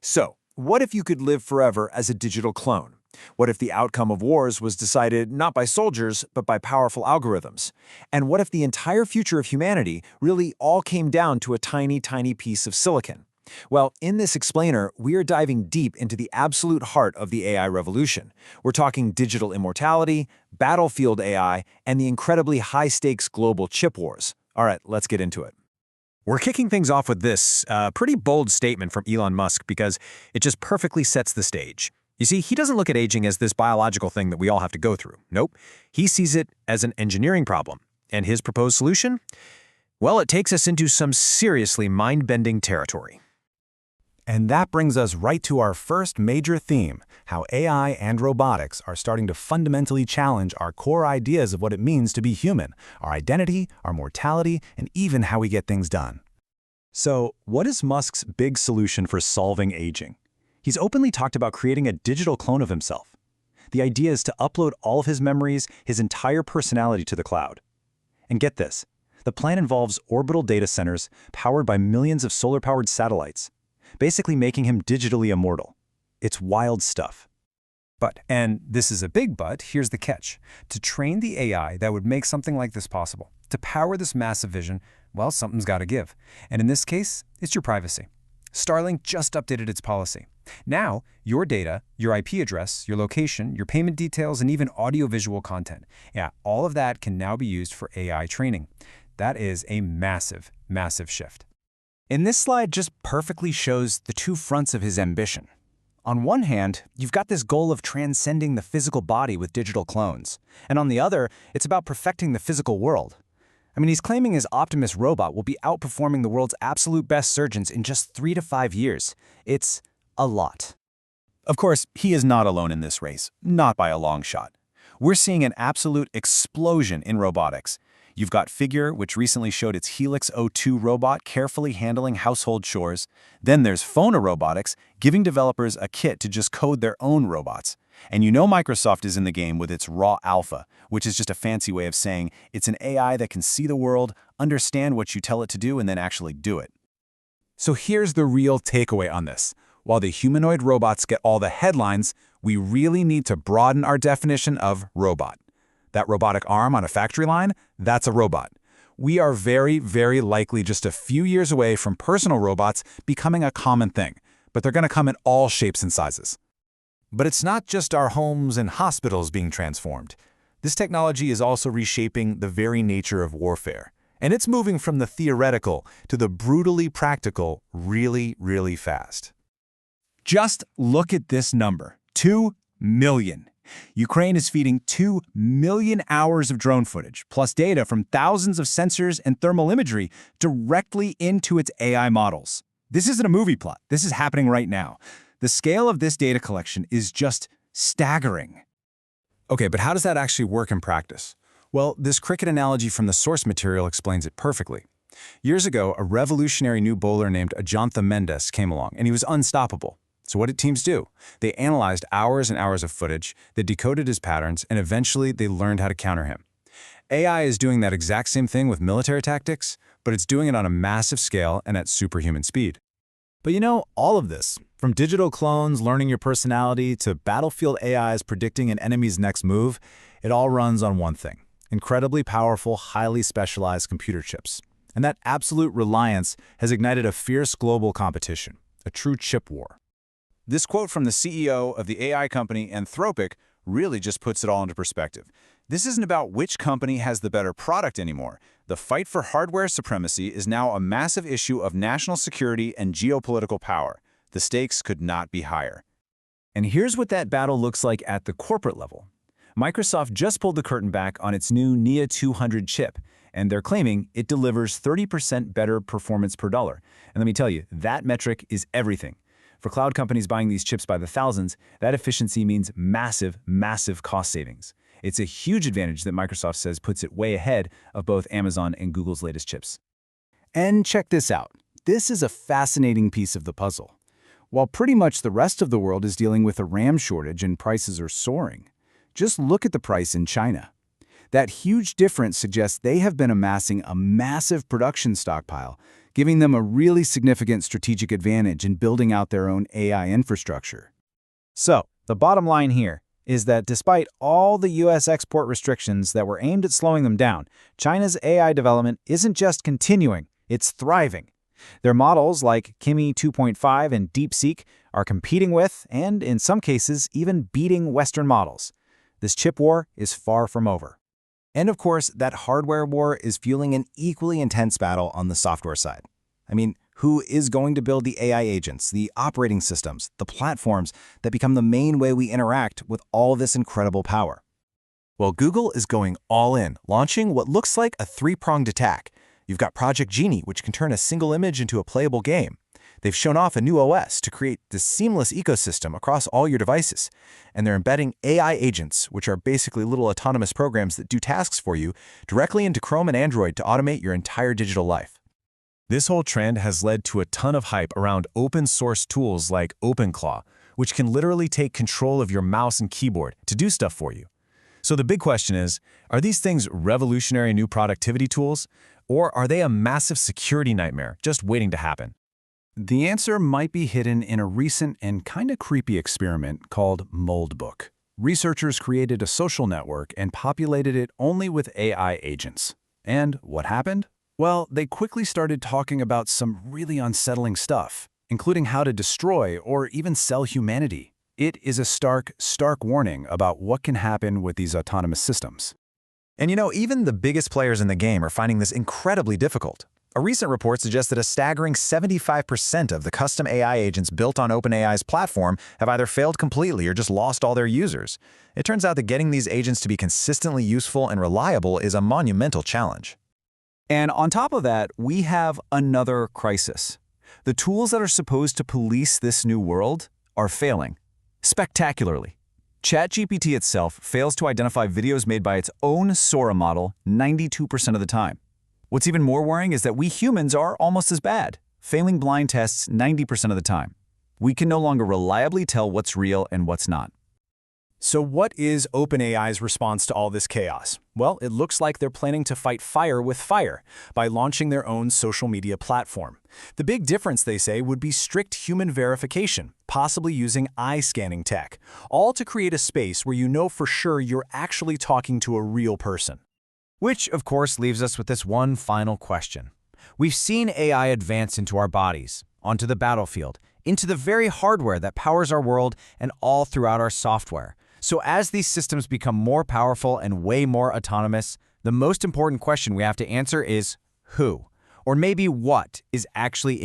So, what if you could live forever as a digital clone? What if the outcome of wars was decided not by soldiers, but by powerful algorithms? And what if the entire future of humanity really all came down to a tiny, tiny piece of silicon? Well, in this explainer, we are diving deep into the absolute heart of the AI revolution. We're talking digital immortality, battlefield AI, and the incredibly high-stakes global chip wars. All right, let's get into it. We're kicking things off with this pretty bold statement from Elon Musk because it just perfectly sets the stage. You see, he doesn't look at aging as this biological thing that we all have to go through. Nope. He sees it as an engineering problem. And his proposed solution? Well, it takes us into some seriously mind-bending territory. And that brings us right to our first major theme, how AI and robotics are starting to fundamentally challenge our core ideas of what it means to be human, our identity, our mortality, and even how we get things done. So, what is Musk's big solution for solving aging? He's openly talked about creating a digital clone of himself. The idea is to upload all of his memories, his entire personality to the cloud. And get this, the plan involves orbital data centers powered by millions of solar-powered satellites, basically making him digitally immortal. It's wild stuff. But, and this is a big but, here's the catch. To train the AI that would make something like this possible, to power this massive vision, well, something's got to give. And in this case, it's your privacy. Starlink just updated its policy. Now, your data, your IP address, your location, your payment details, and even audio-visual content, all of that can now be used for AI training. That is a massive, massive shift. And this slide just perfectly shows the two fronts of his ambition. On one hand, you've got this goal of transcending the physical body with digital clones. And on the other, it's about perfecting the physical world. I mean, he's claiming his Optimus robot will be outperforming the world's absolute best surgeons in just 3 to 5 years. It's a lot. Of course, he is not alone in this race, not by a long shot. We're seeing an absolute explosion in robotics. You've got Figure, which recently showed its Helix O2 robot carefully handling household chores. Then there's Phono Robotics, giving developers a kit to just code their own robots. And you know Microsoft is in the game with its Raw Alpha, which is just a fancy way of saying it's an AI that can see the world, understand what you tell it to do, and then actually do it. So here's the real takeaway on this. While the humanoid robots get all the headlines, we really need to broaden our definition of robot. That robotic arm on a factory line, that's a robot. We are very, very likely just a few years away from personal robots becoming a common thing, but they're going to come in all shapes and sizes. But it's not just our homes and hospitals being transformed. This technology is also reshaping the very nature of warfare. And it's moving from the theoretical to the brutally practical really, really fast. Just look at this number, 2 million. Ukraine is feeding 2 million hours of drone footage, plus data from thousands of sensors and thermal imagery directly into its AI models. This isn't a movie plot. This is happening right now. The scale of this data collection is just staggering. Okay, but how does that actually work in practice? Well, this cricket analogy from the source material explains it perfectly. Years ago, a revolutionary new bowler named Ajantha Mendes came along, and he was unstoppable. So what did teams do? They analyzed hours and hours of footage, they decoded his patterns, and eventually they learned how to counter him. AI is doing that exact same thing with military tactics, but it's doing it on a massive scale and at superhuman speed. But you know, all of this, from digital clones learning your personality to battlefield AIs predicting an enemy's next move, it all runs on one thing: incredibly powerful, highly specialized computer chips. And that absolute reliance has ignited a fierce global competition, a true chip war. This quote from the CEO of the AI company Anthropic really just puts it all into perspective. This isn't about which company has the better product anymore. The fight for hardware supremacy is now a massive issue of national security and geopolitical power. The stakes could not be higher. And here's what that battle looks like at the corporate level. Microsoft just pulled the curtain back on its new NIA 200 chip, and they're claiming it delivers 30% better performance per dollar. And let me tell you, that metric is everything. For cloud companies buying these chips by the thousands, that efficiency means massive, massive cost savings. It's a huge advantage that Microsoft says puts it way ahead of both Amazon and Google's latest chips. And check this out. This is a fascinating piece of the puzzle. While pretty much the rest of the world is dealing with a RAM shortage and prices are soaring, just look at the price in China. That huge difference suggests they have been amassing a massive production stockpile, giving them a really significant strategic advantage in building out their own AI infrastructure. So, the bottom line here is that despite all the U.S. export restrictions that were aimed at slowing them down, China's AI development isn't just continuing, it's thriving. Their models like Kimi 2.5 and DeepSeek are competing with, and in some cases, even beating Western models. This chip war is far from over. And of course, that hardware war is fueling an equally intense battle on the software side. I mean, who is going to build the AI agents, the operating systems, the platforms that become the main way we interact with all this incredible power? Well, Google is going all in, launching what looks like a three-pronged attack. You've got Project Genie, which can turn a single image into a playable game. They've shown off a new OS to create this seamless ecosystem across all your devices. And they're embedding AI agents, which are basically little autonomous programs that do tasks for you, directly into Chrome and Android to automate your entire digital life. This whole trend has led to a ton of hype around open-source tools like OpenClaw, which can literally take control of your mouse and keyboard to do stuff for you. So the big question is, are these things revolutionary new productivity tools, or are they a massive security nightmare just waiting to happen? The answer might be hidden in a recent and kinda creepy experiment called Moldbook. Researchers created a social network and populated it only with AI agents. And what happened? Well, they quickly started talking about some really unsettling stuff, including how to destroy or even sell humanity. It is a stark warning about what can happen with these autonomous systems. And you know, even the biggest players in the game are finding this incredibly difficult. A recent report suggests that a staggering 75% of the custom AI agents built on OpenAI's platform have either failed completely or just lost all their users. It turns out that getting these agents to be consistently useful and reliable is a monumental challenge. And on top of that, we have another crisis. The tools that are supposed to police this new world are failing, spectacularly. ChatGPT itself fails to identify videos made by its own Sora model 92% of the time. What's even more worrying is that we humans are almost as bad, failing blind tests 90% of the time. We can no longer reliably tell what's real and what's not. So what is OpenAI's response to all this chaos? Well, it looks like they're planning to fight fire with fire by launching their own social media platform. The big difference, they say, would be strict human verification, possibly using eye scanning tech, all to create a space where you know for sure you're actually talking to a real person. Which, of course, leaves us with this one final question. We've seen AI advance into our bodies, onto the battlefield, into the very hardware that powers our world and all throughout our software. So as these systems become more powerful and way more autonomous, the most important question we have to answer is who, or maybe what, is actually